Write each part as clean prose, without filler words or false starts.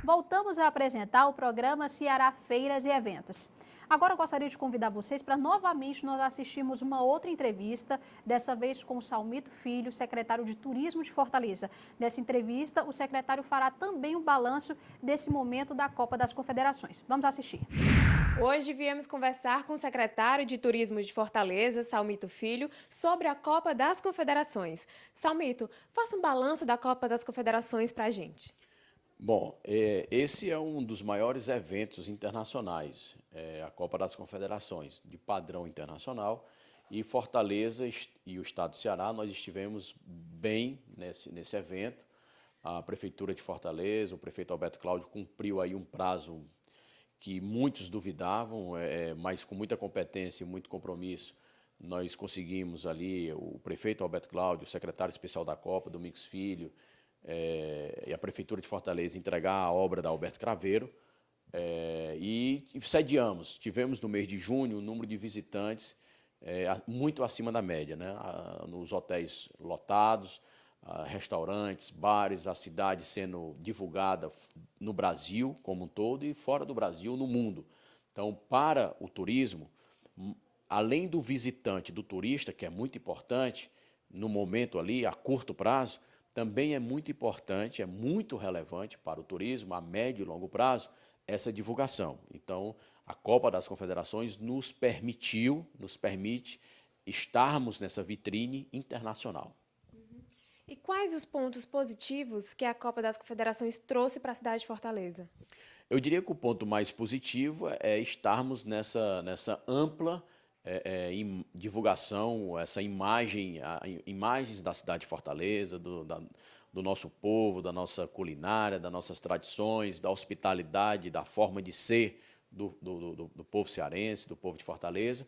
Voltamos a apresentar o programa Ceará Feiras e Eventos. Agora eu gostaria de convidar vocês para novamente nós assistirmos uma outra entrevista, dessa vez com o Salmito Filho, secretário de Turismo de Fortaleza. Nessa entrevista, o secretário fará também um balanço desse momento da Copa das Confederações. Vamos assistir. Hoje viemos conversar com o secretário de Turismo de Fortaleza, Salmito Filho, sobre a Copa das Confederações. Salmito, faça um balanço da Copa das Confederações para a gente. Bom, esse é um dos maiores eventos internacionais, a Copa das Confederações, de padrão internacional, e Fortaleza e o Estado do Ceará, nós estivemos bem nesse evento. A Prefeitura de Fortaleza, o prefeito Alberto Cláudio, cumpriu aí um prazo que muitos duvidavam, mas com muita competência e muito compromisso, nós conseguimos ali, o prefeito Alberto Cláudio, o secretário especial da Copa, Domingos Filho, e a Prefeitura de Fortaleza entregar a obra da Alberto Craveiro, e sediamos. Tivemos no mês de junho um número de visitantes muito acima da média, né? Nos hotéis lotados, restaurantes, bares, a cidade sendo divulgada no Brasil como um todo e fora do Brasil, no mundo. Então, para o turismo, além do visitante, do turista, que é muito importante, no momento ali, a curto prazo, também é muito importante, é muito relevante para o turismo, a médio e longo prazo, essa divulgação. Então, a Copa das Confederações nos permite estarmos nessa vitrine internacional. E quais os pontos positivos que a Copa das Confederações trouxe para a cidade de Fortaleza? Eu diria que o ponto mais positivo é estarmos nessa ampla divulgação, essa imagens da cidade de Fortaleza, do nosso povo, da nossa culinária, das nossas tradições, da hospitalidade, da forma de ser do povo cearense, do povo de Fortaleza,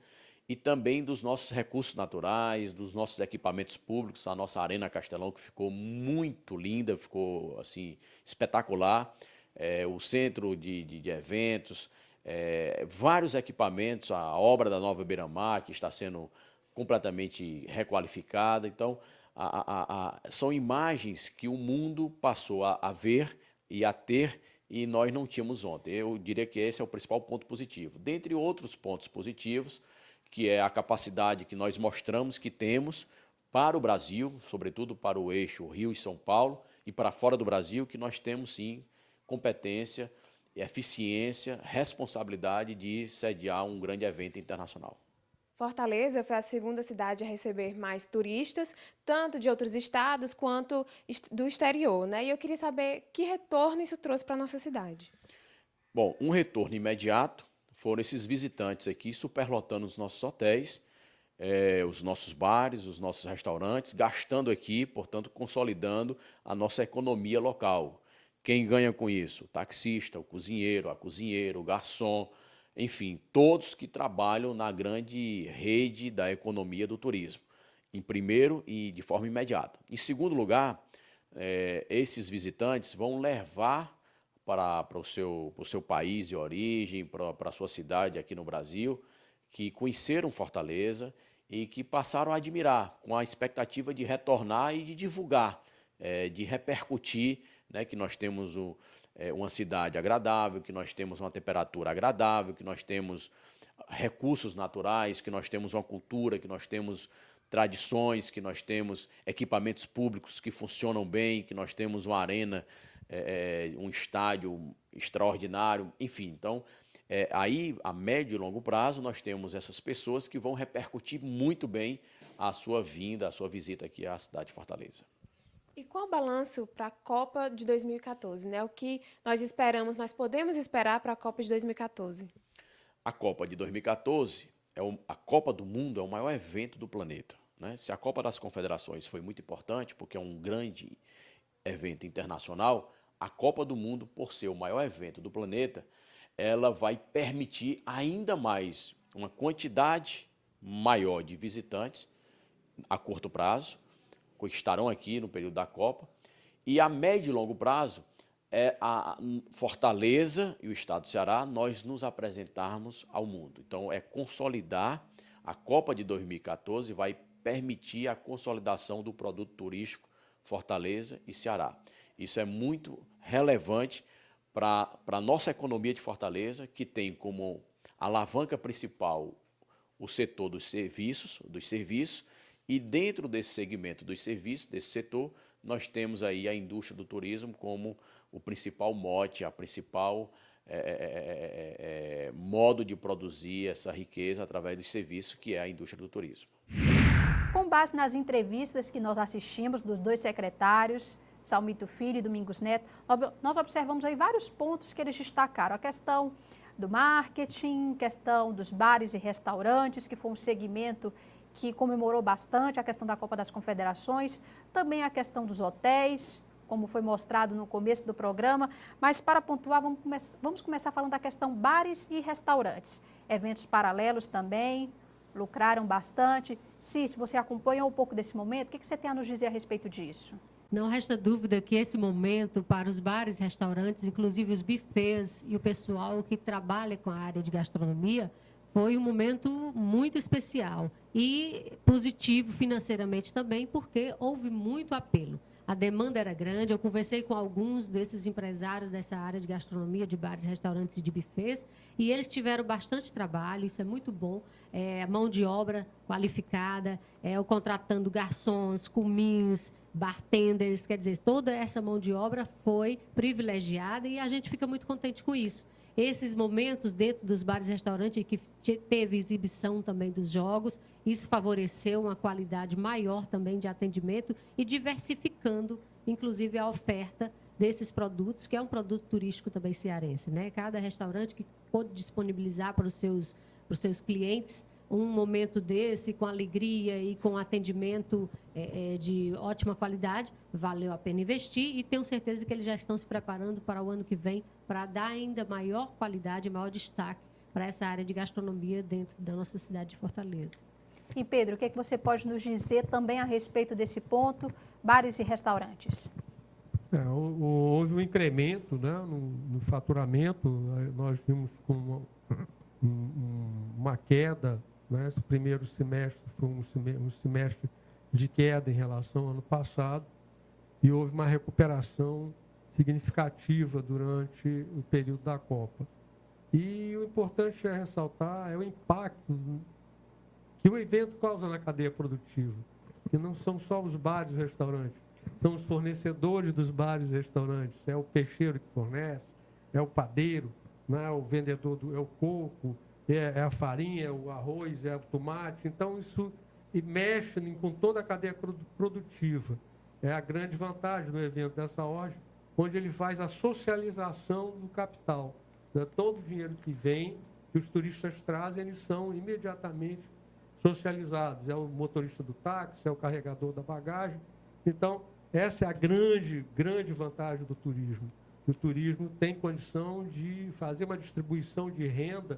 e também dos nossos recursos naturais, dos nossos equipamentos públicos, a nossa Arena Castelão, que ficou muito linda, ficou assim espetacular, o centro de eventos, vários equipamentos, a obra da Nova Beira-Mar, que está sendo completamente requalificada. Então, são imagens que o mundo passou a ver e a ter e nós não tínhamos ontem. Eu diria que esse é o principal ponto positivo. Dentre outros pontos positivos, que é a capacidade que nós mostramos que temos para o Brasil, sobretudo para o eixo Rio e São Paulo, e para fora do Brasil, que nós temos sim competência, eficiência, responsabilidade de sediar um grande evento internacional. Fortaleza foi a segunda cidade a receber mais turistas, tanto de outros estados quanto do exterior, né? E eu queria saber que retorno isso trouxe para a nossa cidade. Bom, um retorno imediato foram esses visitantes aqui superlotando os nossos hotéis, os nossos bares, os nossos restaurantes, gastando aqui, portanto, consolidando a nossa economia local. Quem ganha com isso? O taxista, o cozinheiro, a cozinheira, o garçom, enfim, todos que trabalham na grande rede da economia do turismo, em primeiro e de forma imediata. Em segundo lugar, esses visitantes vão levar para o seu país de origem, para a sua cidade aqui no Brasil, que conheceram Fortaleza e que passaram a admirar, com a expectativa de retornar e de divulgar, de repercutir, né, que nós temos uma cidade agradável, que nós temos uma temperatura agradável, que nós temos recursos naturais, que nós temos uma cultura, que nós temos tradições, que nós temos equipamentos públicos que funcionam bem, que nós temos uma arena, um estádio extraordinário, enfim. Então, aí, a médio e longo prazo, nós temos essas pessoas que vão repercutir muito bem a sua vinda, a sua visita aqui à cidade de Fortaleza. E qual o balanço para a Copa de 2014, né? O que nós esperamos, nós podemos esperar para a Copa de 2014? A Copa de 2014, a Copa do Mundo é o maior evento do planeta, né? Se a Copa das Confederações foi muito importante, porque é um grande evento internacional, a Copa do Mundo, por ser o maior evento do planeta, ela vai permitir ainda mais uma quantidade maior de visitantes a curto prazo, que estarão aqui no período da Copa, e a médio e longo prazo, a Fortaleza e o Estado do Ceará, nós nos apresentarmos ao mundo. Então, é consolidar a Copa de 2014, vai permitir a consolidação do produto turístico Fortaleza e Ceará. Isso é muito relevante para a nossa economia de Fortaleza, que tem como alavanca principal o setor dos serviços, e dentro desse segmento dos serviços, desse setor, nós temos aí a indústria do turismo como o principal mote, a principal modo de produzir essa riqueza através dos serviços, que é a indústria do turismo. Com base nas entrevistas que nós assistimos dos dois secretários, Salmito Filho e Domingos Neto, nós observamos aí vários pontos que eles destacaram. A questão do marketing, questão dos bares e restaurantes, que foi um segmento que comemorou bastante a questão da Copa das Confederações, também a questão dos hotéis, como foi mostrado no começo do programa, mas para pontuar, vamos começar falando da questão bares e restaurantes. Eventos paralelos também, lucraram bastante. Se você acompanha um pouco desse momento, o que você tem a nos dizer a respeito disso? Não resta dúvida que esse momento para os bares e restaurantes, inclusive os buffets e o pessoal que trabalha com a área de gastronomia, foi um momento muito especial e positivo financeiramente também, porque houve muito apelo. A demanda era grande, eu conversei com alguns desses empresários dessa área de gastronomia, de bares, restaurantes e de buffets, e eles tiveram bastante trabalho, isso é muito bom, mão de obra qualificada, o contratando garçons, cumins, bartenders, quer dizer, toda essa mão de obra foi privilegiada e a gente fica muito contente com isso. Esses momentos dentro dos bares e restaurantes que teve exibição também dos jogos, isso favoreceu uma qualidade maior também de atendimento e diversificando, inclusive, a oferta desses produtos, que é um produto turístico também cearense, né? Cada restaurante que pôde disponibilizar para os seus clientes um momento desse, com alegria e com atendimento de ótima qualidade, valeu a pena investir e tenho certeza que eles já estão se preparando para o ano que vem para dar ainda maior qualidade, maior destaque para essa área de gastronomia dentro da nossa cidade de Fortaleza. E Pedro, o que você pode nos dizer também a respeito desse ponto, bares e restaurantes? Houve um incremento, né, no faturamento, nós vimos com uma queda, né, esse primeiro semestre foi um semestre de queda em relação ao ano passado e houve uma recuperação significativa durante o período da Copa. E o importante é ressaltar o impacto que o evento causa na cadeia produtiva, que não são só os bares e restaurantes, são os fornecedores dos bares e restaurantes, é o peixeiro que fornece, é o padeiro, né, o vendedor, é o coco, é a farinha, é o arroz, é o tomate. Então, isso mexe com toda a cadeia produtiva. É a grande vantagem do evento dessa ordem, onde ele faz a socialização do capital. Todo o dinheiro que vem, que os turistas trazem, eles são imediatamente socializados. É o motorista do táxi, é o carregador da bagagem. Então, essa é a grande vantagem do turismo. O turismo tem condição de fazer uma distribuição de renda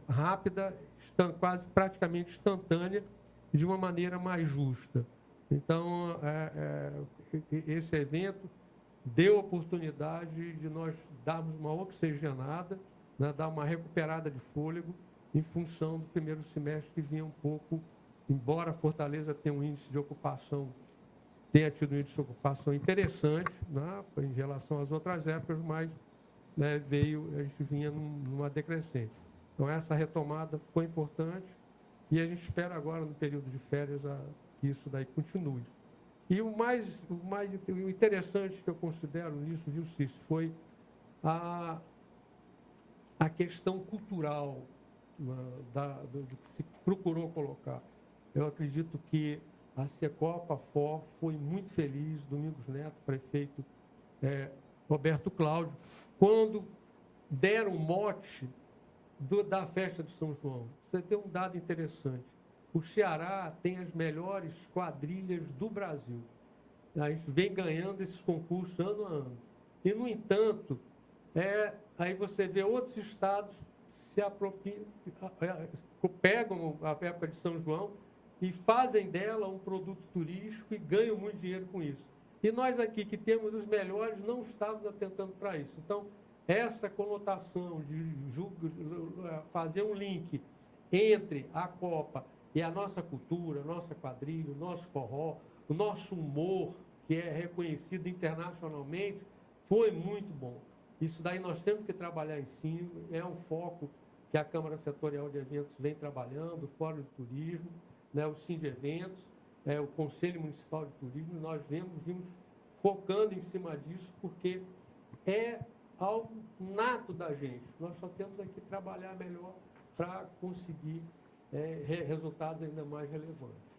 rápida, quase praticamente instantânea, de uma maneira mais justa. Então, esse evento deu oportunidade de nós darmos uma oxigenada, né, dar uma recuperada de fôlego em função do primeiro semestre que vinha um pouco, embora Fortaleza tenha um índice de ocupação, tenha tido um índice de ocupação interessante, né, em relação às outras épocas, mas né, a gente vinha numa decrescente. Então, essa retomada foi importante e a gente espera agora, no período de férias, que isso daí continue. E o interessante que eu considero nisso, viu, Cícero, foi a questão cultural do que se procurou colocar. Eu acredito que a Secopa FOR foi muito feliz, Domingos Neto, prefeito Roberto Cláudio, quando deram mote da festa de São João. Você tem um dado interessante. O Ceará tem as melhores quadrilhas do Brasil. A gente vem ganhando esses concursos ano a ano. E, no entanto, aí você vê outros estados se apropriam, pegam a época de São João e fazem dela um produto turístico e ganham muito dinheiro com isso. E nós aqui, que temos os melhores, não estávamos atentando para isso. Então, essa conotação de fazer um link entre a Copa e a nossa cultura, a nossa quadrilha, o nosso forró, o nosso humor, que é reconhecido internacionalmente, foi muito bom. Isso daí nós temos que trabalhar em cima, é um foco que a Câmara Setorial de Eventos vem trabalhando, o Fórum de Turismo, né, o Sindeventos, o Conselho Municipal de Turismo, nós vimos focando em cima disso, porque é algo nato da gente. Nós só temos aqui que trabalhar melhor para conseguir resultados ainda mais relevantes.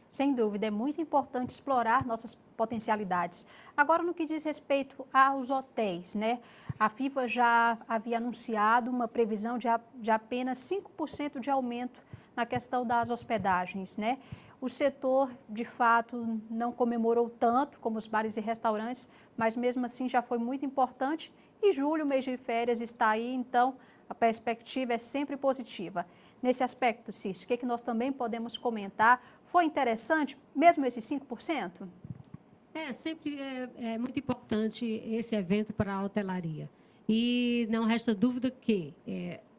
Sem dúvida, é muito importante explorar nossas potencialidades. Agora, no que diz respeito aos hotéis, né? A FIFA já havia anunciado uma previsão de apenas 5% de aumento na questão das hospedagens, né? O setor, de fato, não comemorou tanto como os bares e restaurantes, mas mesmo assim já foi muito importante. E julho, mês de férias, está aí, então a perspectiva é sempre positiva. Nesse aspecto, Cício, o que nós também podemos comentar? Foi interessante, mesmo esses 5%? Sempre é muito importante esse evento para a hotelaria. E não resta dúvida que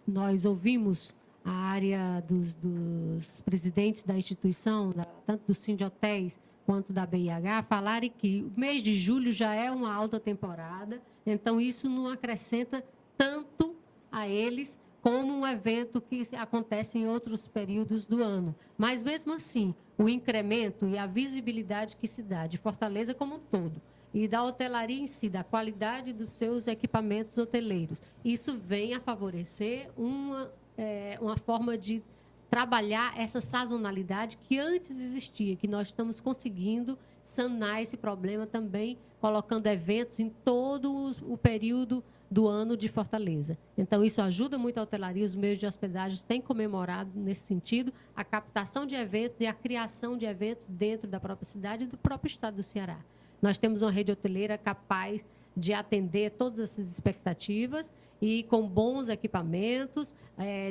nós ouvimos a área dos presidentes da instituição, tanto do Sindihotéis quanto da BIH, falarem que o mês de julho já é uma alta temporada, então isso não acrescenta tanto a eles como um evento que acontece em outros períodos do ano. Mas, mesmo assim, o incremento e a visibilidade que se dá de Fortaleza como um todo e da hotelaria em si, da qualidade dos seus equipamentos hoteleiros, isso vem a favorecer uma forma de trabalhar essa sazonalidade que antes existia, que nós estamos conseguindo sanar esse problema também, colocando eventos em todo o período do ano de Fortaleza. Então, isso ajuda muito a hotelaria, os meios de hospedagem têm comemorado nesse sentido a captação de eventos e a criação de eventos dentro da própria cidade e do próprio estado do Ceará. Nós temos uma rede hoteleira capaz de atender todas essas expectativas e com bons equipamentos,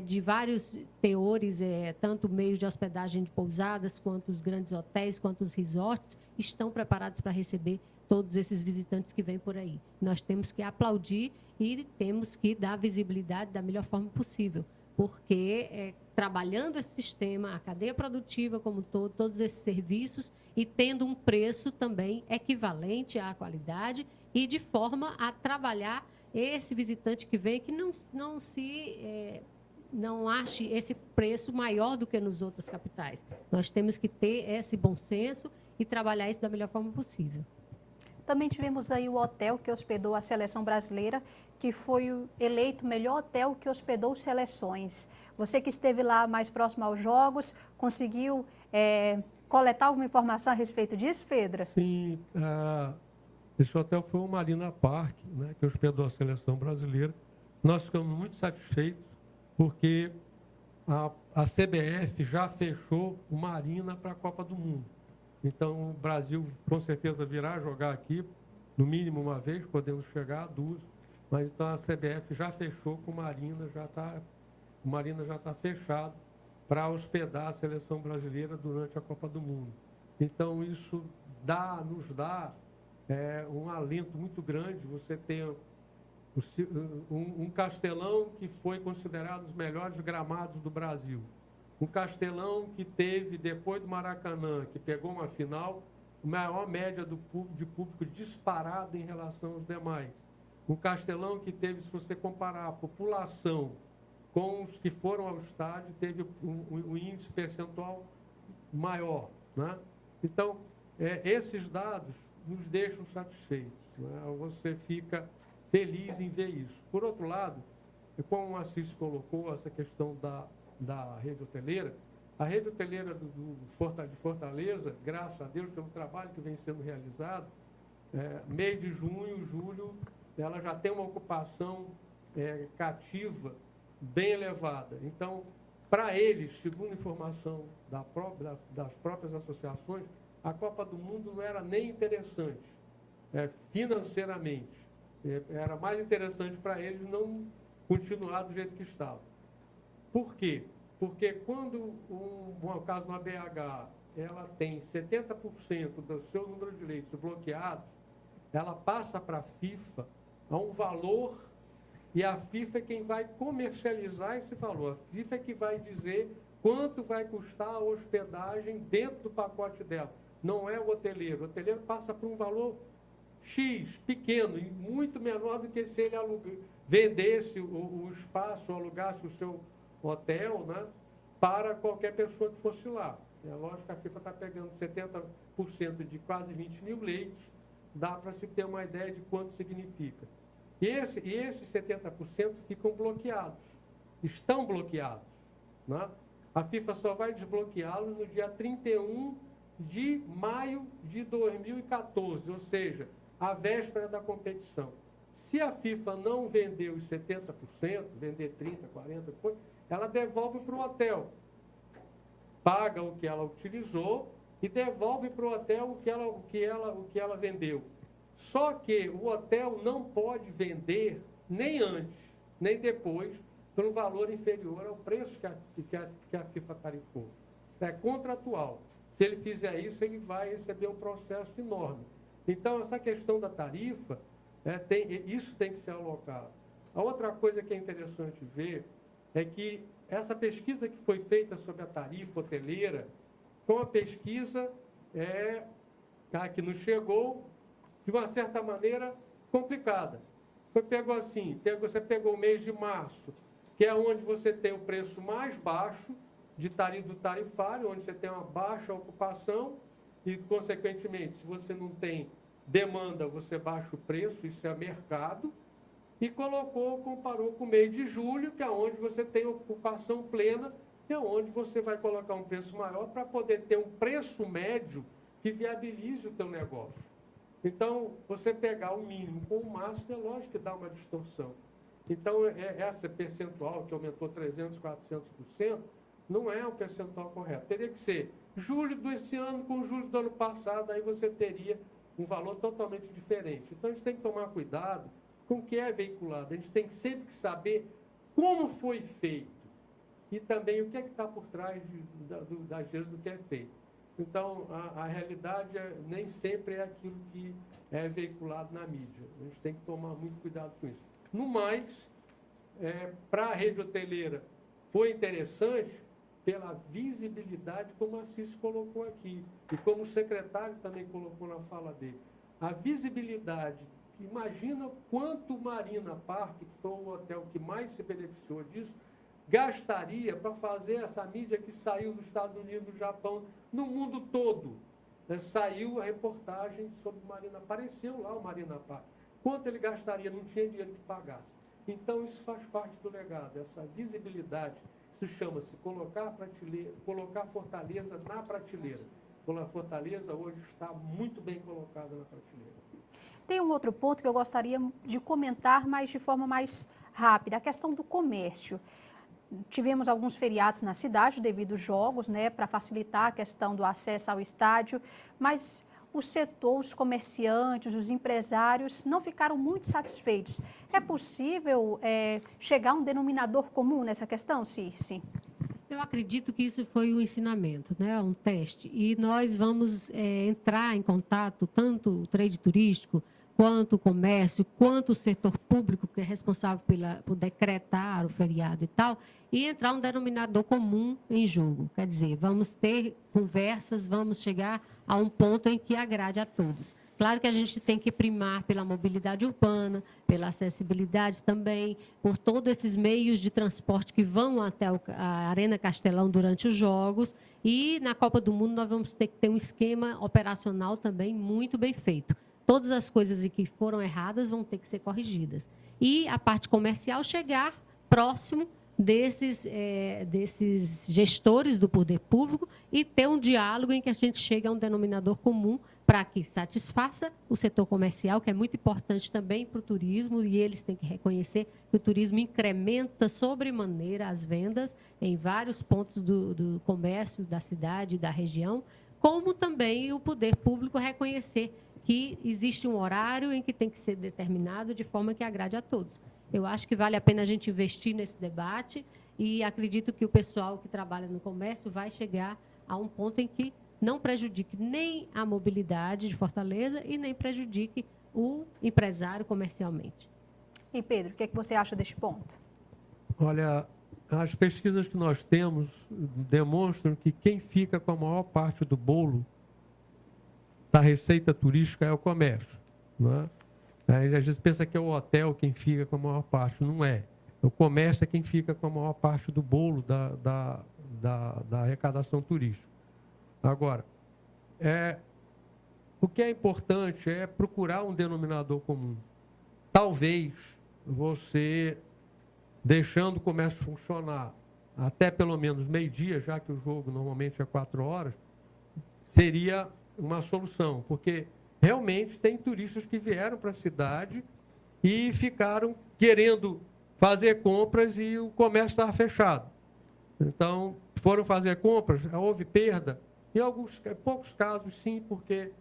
de vários teores, tanto meios de hospedagem de pousadas, quanto os grandes hotéis, quanto os resorts, estão preparados para receber todos esses visitantes que vêm por aí. Nós temos que aplaudir e temos que dar visibilidade da melhor forma possível, porque trabalhando esse sistema, a cadeia produtiva como um todo, todos esses serviços, e tendo um preço também equivalente à qualidade e de forma a trabalhar esse visitante que vem, que não ache esse preço maior do que nos outras capitais. Nós temos que ter esse bom senso e trabalhar isso da melhor forma possível. Também tivemos aí o hotel que hospedou a seleção brasileira, que foi eleito o melhor hotel que hospedou seleções. Você que esteve lá mais próximo aos Jogos, conseguiu coletar alguma informação a respeito disso, Pedro? Sim, esse hotel foi o Marina Park, né, que hospedou a seleção brasileira. Nós ficamos muito satisfeitos, porque a CBF já fechou o Marina para a Copa do Mundo. Então, o Brasil, com certeza, virá jogar aqui, no mínimo uma vez, podemos chegar a duas, mas então a CBF já fechou com o Marina, o Marina já está fechado para hospedar a seleção brasileira durante a Copa do Mundo. Então, isso nos dá um alento muito grande, você ter um Castelão que foi considerado um dos melhores gramados do Brasil. Um Castelão que teve, depois do Maracanã, que pegou uma final, a maior média de público disparada em relação aos demais. Um Castelão que teve, se você comparar a população com os que foram ao estádio, teve um índice percentual maior, né? Então, esses dados nos deixam satisfeitos, né? Você fica feliz em ver isso. Por outro lado, como o Assis colocou, essa questão da rede hoteleira, a rede hoteleira de Fortaleza, graças a Deus, pelo trabalho que vem sendo realizado, mês de junho, julho, ela já tem uma ocupação cativa bem elevada. Então, para eles, segundo informação das próprias associações, a Copa do Mundo não era nem interessante financeiramente. Era mais interessante para eles não continuar do jeito que estava. Por quê? Porque quando, no caso na BH, ela tem 70% do seu número de leitos bloqueados, ela passa para a FIFA a um valor, e a FIFA é quem vai comercializar esse valor. A FIFA é que vai dizer quanto vai custar a hospedagem dentro do pacote dela. Não é o hoteleiro. O hoteleiro passa por um valor X, pequeno, e muito menor do que se ele vendesse o espaço, alugasse o seu hotel, né, para qualquer pessoa que fosse lá. É lógico que a FIFA está pegando 70% de quase 20 mil leitos, dá para se ter uma ideia de quanto significa. E esses 70% ficam bloqueados, estão bloqueados, né? A FIFA só vai desbloqueá-los no dia 31 de maio de 2014, ou seja, a véspera da competição. Se a FIFA não vender os 70%, vender 30%, 40%, ela devolve para o hotel. Paga o que ela utilizou e devolve para o hotel o que ela vendeu. Só que o hotel não pode vender nem antes, nem depois, por um valor inferior ao preço que a FIFA tarifou. É contratual. Se ele fizer isso, ele vai receber um processo enorme. Então, essa questão da tarifa, isso tem que ser alocado. A outra coisa que é interessante ver é que essa pesquisa que foi feita sobre a tarifa hoteleira foi uma pesquisa que nos chegou de uma certa maneira complicada. Você pegou o mês de março, que é onde você tem o preço mais baixo do tarifário, onde você tem uma baixa ocupação e, consequentemente, se você não tem demanda, você baixa o preço, isso é mercado, e comparou com o mês de julho, que é onde você tem ocupação plena, que é onde você vai colocar um preço maior para poder ter um preço médio que viabilize o teu negócio. Então, você pegar o mínimo com o máximo, é lógico que dá uma distorção. Então, essa percentual que aumentou 300%, 400%, não é um percentual correto. Teria que ser julho desse ano com julho do ano passado, aí você teria um valor totalmente diferente. Então, a gente tem que tomar cuidado com o que é veiculado. A gente tem sempre que saber como foi feito e também o que é que está por trás das vezes do que é feito. Então, a realidade nem sempre é aquilo que é veiculado na mídia. A gente tem que tomar muito cuidado com isso. No mais, para a rede hoteleira, foi interessante pela visibilidade, como a Assis colocou aqui, e como o secretário também colocou na fala dele. A visibilidade, imagina quanto o Marina Park, que foi o hotel que mais se beneficiou disso, gastaria para fazer essa mídia que saiu dos Estados Unidos, do Japão, no mundo todo. Saiu a reportagem sobre o Marina, apareceu lá o Marina Park. Quanto ele gastaria? Não tinha dinheiro que pagasse. Então, isso faz parte do legado, essa visibilidade. Isso chama-se colocar Fortaleza na prateleira. A Fortaleza hoje está muito bem colocada na prateleira. Tem um outro ponto que eu gostaria de comentar, mas de forma mais rápida, a questão do comércio. Tivemos alguns feriados na cidade devido aos jogos, né, para facilitar a questão do acesso ao estádio, mas o setor, os comerciantes, os empresários não ficaram muito satisfeitos. É possível chegar a um denominador comum nessa questão, Circe? Eu acredito que isso foi um ensinamento, né, um teste. E nós vamos entrar em contato, tanto o trade turístico, quanto o comércio, quanto o setor público, que é responsável por decretar o feriado e tal, e entrar um denominador comum em jogo. Quer dizer, vamos ter conversas, vamos chegar a um ponto em que agrade a todos. Claro que a gente tem que primar pela mobilidade urbana, pela acessibilidade também, por todos esses meios de transporte que vão até a Arena Castelão durante os Jogos. E na Copa do Mundo nós vamos ter que ter um esquema operacional também muito bem feito. Todas as coisas que foram erradas vão ter que ser corrigidas. E a parte comercial chegar próximo desses gestores do poder público e ter um diálogo em que a gente chegue a um denominador comum para que satisfaça o setor comercial, que é muito importante também para o turismo, e eles têm que reconhecer que o turismo incrementa sobremaneira as vendas em vários pontos do comércio da cidade, da região, como também o poder público reconhecer que existe um horário em que tem que ser determinado de forma que agrade a todos. Eu acho que vale a pena a gente investir nesse debate e acredito que o pessoal que trabalha no comércio vai chegar a um ponto em que não prejudique nem a mobilidade de Fortaleza e nem prejudique o empresário comercialmente. E Pedro, o que é que você acha deste ponto? Olha, as pesquisas que nós temos demonstram que quem fica com a maior parte do bolo da receita turística é o comércio. Né? Aí, às vezes pensa que é o hotel quem fica com a maior parte. Não é. O comércio é quem fica com a maior parte do bolo da arrecadação turística. Agora, o que é importante é procurar um denominador comum. Talvez você, deixando o comércio funcionar até pelo menos meio-dia, já que o jogo normalmente é 4 horas, seria uma solução, porque realmente tem turistas que vieram para a cidade e ficaram querendo fazer compras e o comércio estava fechado. Então, foram fazer compras, houve perda. Em poucos casos, sim, porque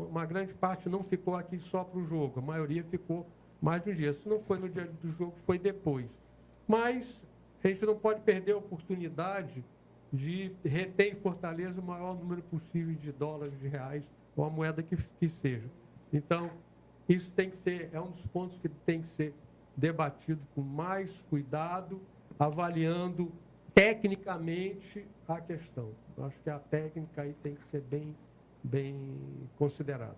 uma grande parte não ficou aqui só para o jogo, a maioria ficou mais de um dia. Se não foi no dia do jogo, foi depois. Mas a gente não pode perder a oportunidade de reter em Fortaleza o maior número possível de dólares, de reais, ou a moeda que seja. Então, isso tem que ser, é um dos pontos que tem que ser debatido com mais cuidado, avaliando tecnicamente a questão. Eu acho que a técnica aí tem que ser bem considerada.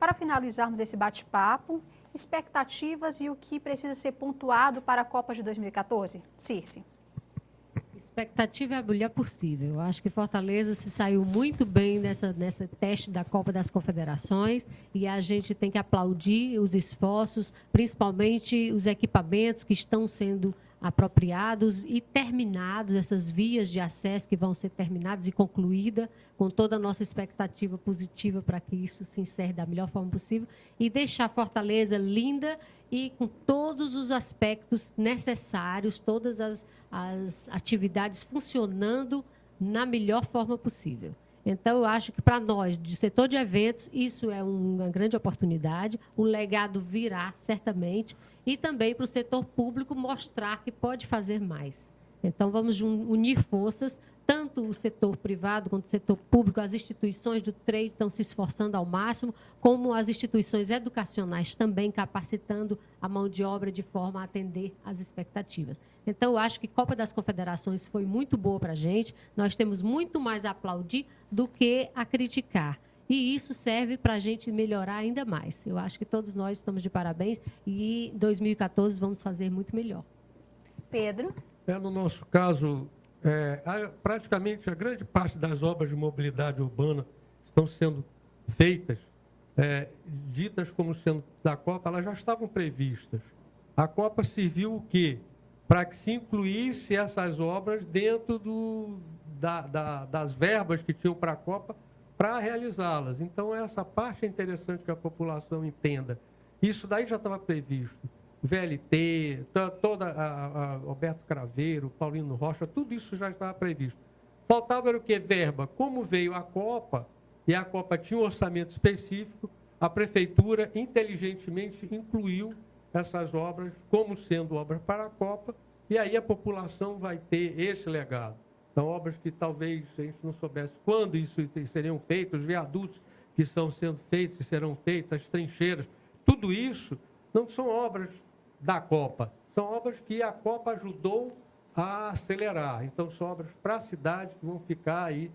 Para finalizarmos esse bate-papo, expectativas e o que precisa ser pontuado para a Copa de 2014? Circe. Expectativa é a melhor possível. Eu acho que Fortaleza se saiu muito bem nessa teste da Copa das Confederações e a gente tem que aplaudir os esforços, principalmente os equipamentos que estão sendo apropriados e terminados, essas vias de acesso que vão ser terminadas e concluídas, com toda a nossa expectativa positiva para que isso se encerre da melhor forma possível e deixar Fortaleza linda e com todos os aspectos necessários, todas as atividades funcionando na melhor forma possível. Então, eu acho que para nós, do setor de eventos, isso é uma grande oportunidade, o legado virá, certamente, e também para o setor público mostrar que pode fazer mais. Então, vamos unir forças, tanto o setor privado quanto o setor público, as instituições do trade estão se esforçando ao máximo, como as instituições educacionais também capacitando a mão de obra de forma a atender às expectativas. Então, eu acho que a Copa das Confederações foi muito boa para a gente, nós temos muito mais a aplaudir do que a criticar. E isso serve para a gente melhorar ainda mais. Eu acho que todos nós estamos de parabéns e em 2014 vamos fazer muito melhor. Pedro? No nosso caso, praticamente a grande parte das obras de mobilidade urbana estão sendo feitas, ditas como sendo da Copa, elas já estavam previstas. A Copa serviu o quê? Para que se incluísse essas obras dentro das verbas que tinham para a Copa para realizá-las. Então, essa parte é interessante que a população entenda. Isso daí já estava previsto. VLT, Alberto Craveiro, Paulino Rocha, tudo isso já estava previsto. Faltava era o quê? Verba. Como veio a Copa, e a Copa tinha um orçamento específico, a Prefeitura inteligentemente incluiu essas obras como sendo obras para a Copa, e aí a população vai ter esse legado. São obras que talvez a gente não soubesse quando isso seriam feitos, os viadutos que estão sendo feitos e serão feitos, as trincheiras, tudo isso não são obras da Copa, são obras que a Copa ajudou a acelerar. Então, são obras para a cidade que vão ficar aí,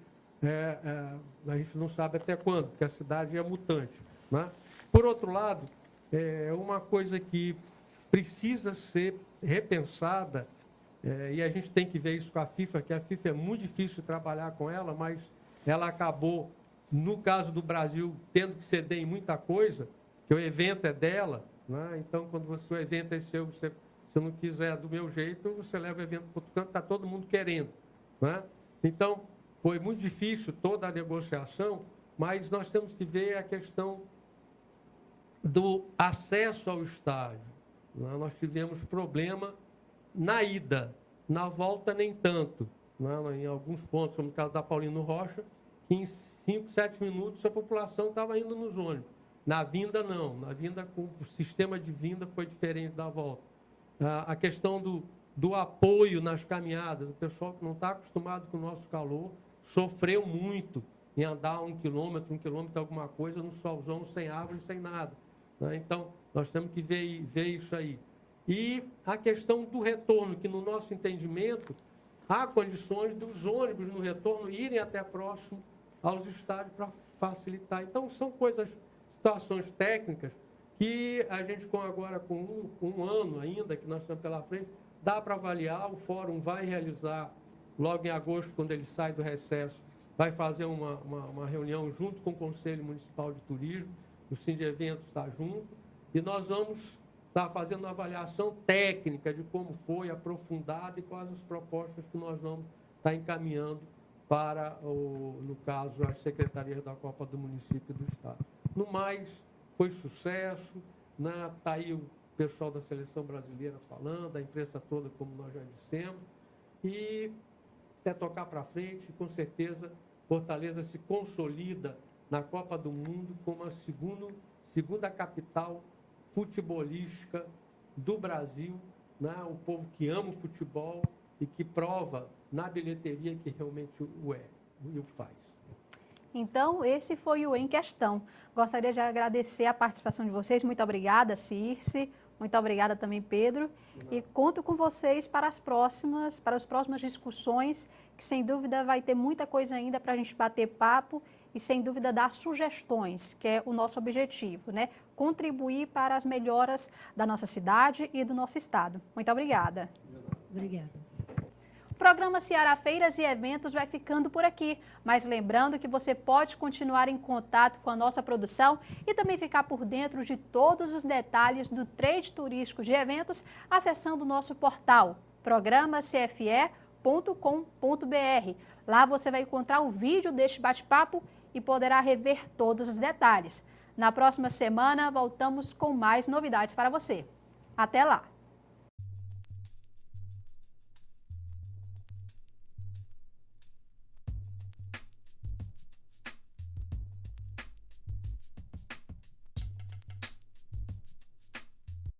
a gente não sabe até quando, porque a cidade é mutante. Né? Por outro lado, uma coisa que precisa ser repensada, e a gente tem que ver isso com a FIFA, que a FIFA é muito difícil de trabalhar com ela, mas ela acabou, no caso do Brasil, tendo que ceder em muita coisa, que o evento é dela, né? Então, quando o evento é seu, se não quiser do meu jeito, você leva o evento para outro canto, está todo mundo querendo. Né? Então, foi muito difícil toda a negociação, mas nós temos que ver a questão do acesso ao estádio. Né? Nós tivemos problema na ida, na volta nem tanto. Né? Em alguns pontos, como no caso da Paulino Rocha, que em 5, 7 minutos a população estava indo nos ônibus. Na vinda, não. Na vinda, o sistema de vinda foi diferente da volta. A questão do apoio nas caminhadas, o pessoal que não está acostumado com o nosso calor, sofreu muito em andar 1 quilômetro, alguma coisa, no solzão, sem árvore, sem nada. Né? Então, nós temos que ver isso aí. E a questão do retorno, que no nosso entendimento, há condições dos ônibus no retorno irem até próximo aos estádios para facilitar. Então, são coisas situações técnicas que a gente, agora com um ano ainda, que nós estamos pela frente, dá para avaliar. O fórum vai realizar, logo em agosto, quando ele sai do recesso, vai fazer uma reunião junto com o Conselho Municipal de Turismo, o Sindeventos está junto, e nós vamos estar fazendo uma avaliação técnica de como foi, aprofundada, e quais as propostas que nós vamos estar encaminhando para, no caso, as secretarias da Copa do Município e do Estado. No mais, foi sucesso, né? Está aí o pessoal da Seleção Brasileira falando, a imprensa toda, como nós já dissemos, e até tocar para frente, com certeza, Fortaleza se consolida na Copa do Mundo como a segunda capital futebolística do Brasil, né? O povo que ama o futebol e que prova na bilheteria que realmente o é e o faz. Então, esse foi o Em Questão. Gostaria de agradecer a participação de vocês. Muito obrigada, Circe. Muito obrigada também, Pedro. E conto com vocês para as próximas discussões, que sem dúvida vai ter muita coisa ainda para a gente bater papo e sem dúvida dar sugestões, que é o nosso objetivo, né? Contribuir para as melhoras da nossa cidade e do nosso estado. Muito obrigada. Obrigada. O programa Ceará Feiras e Eventos vai ficando por aqui, mas lembrando que você pode continuar em contato com a nossa produção e também ficar por dentro de todos os detalhes do trade turístico de eventos acessando o nosso portal programacfe.com.br. Lá você vai encontrar o vídeo deste bate-papo e poderá rever todos os detalhes. Na próxima semana voltamos com mais novidades para você. Até lá!